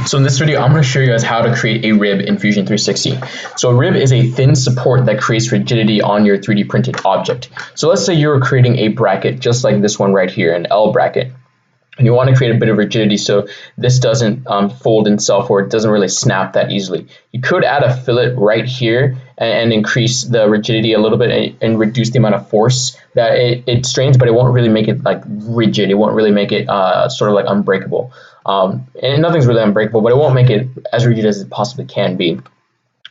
So in this video, I'm going to show you guys how to create a rib in Fusion 360. So a rib is a thin support that creates rigidity on your 3D printed object. So let's say you're creating a bracket just like this one right here, an L bracket. And you want to create a bit of rigidity so this doesn't fold itself or it doesn't really snap that easily. You could add a fillet right here and increase the rigidity a little bit and reduce the amount of force that it strains, but it won't really make it like rigid. It won't really make it sort of like unbreakable. And nothing's really unbreakable, but it won't make it as rigid as it possibly can be.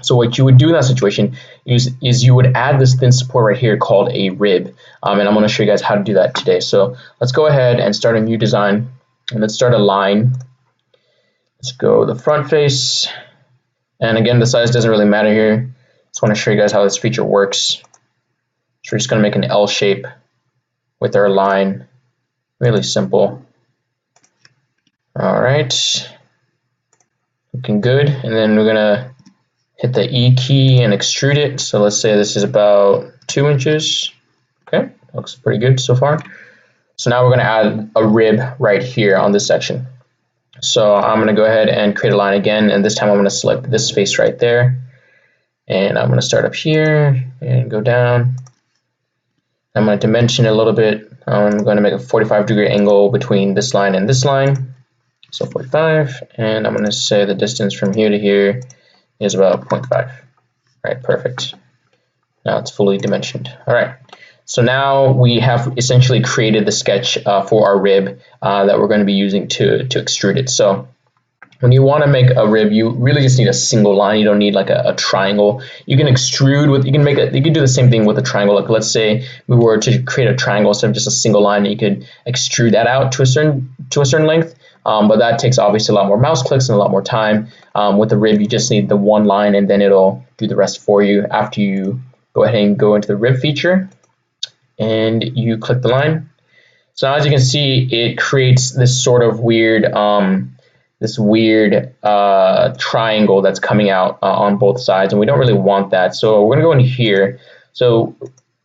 So what you would do in that situation is you would add this thin support right here called a rib, and I'm going to show you guys how to do that today. So let's go ahead and start a new design, and let's start a line. Let's go the front face, and again the size doesn't really matter here. Just want to show you guys how this feature works. So we're just going to make an L shape with our line, really simple. All right, looking good, and then we're gonna hit the E key and extrude it. So let's say this is about 2 inches. Okay, looks pretty good so far. So now we're going to add a rib right here on this section. So I'm going to go ahead and create a line again, and this time I'm going to select this face right there. And I'm going to start up here and go down. I'm going to dimension it a little bit. I'm going to make a 45-degree angle between this line and this line. So 45, and I'm going to say the distance from here to here is about 0.5. Right, perfect. Now it's fully dimensioned. All right, so now we have essentially created the sketch for our rib that we're going to be using to extrude it. So when you want to make a rib, you really just need a single line. You don't need like a triangle. You can extrude with, you can do the same thing with a triangle. Like let's say we were to create a triangle instead of just a single line, you could extrude that out to a certain length. But that takes obviously a lot more mouse clicks and a lot more time. With the rib, you just need the one line and then it'll do the rest for you after you go ahead and go into the rib feature and you click the line. So now as you can see, it creates this sort of weird, triangle that's coming out on both sides, and we don't really want that. So we're gonna go in here. So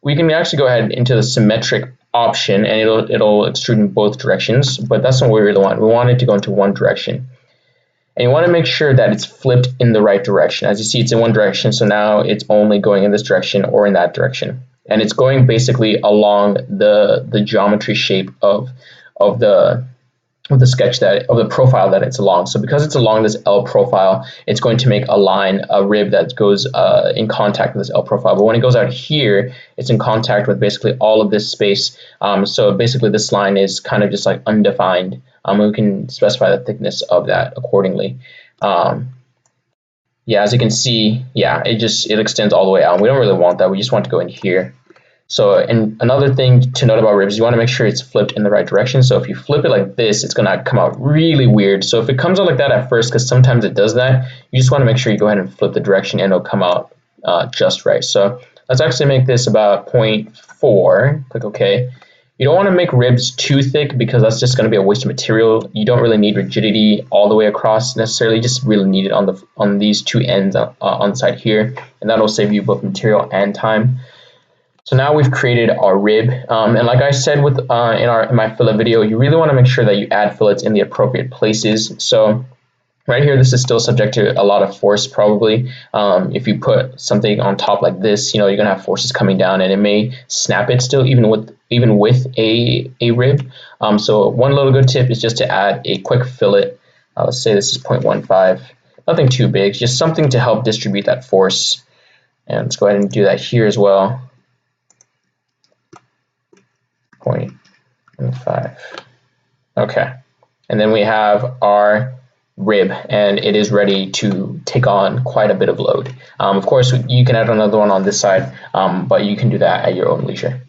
we can actually go ahead into the symmetric option and it'll extrude in both directions, but that's not what we really want. We want it to go into one direction, and you want to make sure that it's flipped in the right direction. As you see, it's in one direction, so now it's only going in this direction or in that direction, and it's going basically along the geometry shape of the sketch of the profile that it's along. So because it's along this L profile, it's going to make a rib that goes in contact with this L profile. But when it goes out here, it's in contact with basically all of this space. So basically this line is kind of just like undefined. We can specify the thickness of that accordingly. Yeah, as you can see, yeah, it extends all the way out. We don't really want that. We just want to go in here. So, and another thing to note about ribs, you want to make sure it's flipped in the right direction. So if you flip it like this, it's going to come out really weird. So if it comes out like that at first, because sometimes it does that, you just want to make sure you go ahead and flip the direction and it'll come out just right. So let's actually make this about 0.4. Click OK. You don't want to make ribs too thick because that's just going to be a waste of material. You don't really need rigidity all the way across necessarily. You just really need it on these two ends on the side here, and that'll save you both material and time. So now we've created our rib, and like I said with in my fillet video, you really want to make sure that you add fillets in the appropriate places. So right here, this is still subject to a lot of force probably. If you put something on top like this, you're gonna have forces coming down, and it may snap it still even with a rib. So one little good tip is just to add a quick fillet. Let's say this is 0.15, nothing too big, just something to help distribute that force. And let's go ahead and do that here as well. 0.5. Okay, and then we have our rib, and it is ready to take on quite a bit of load. Of course, you can add another one on this side, but you can do that at your own leisure.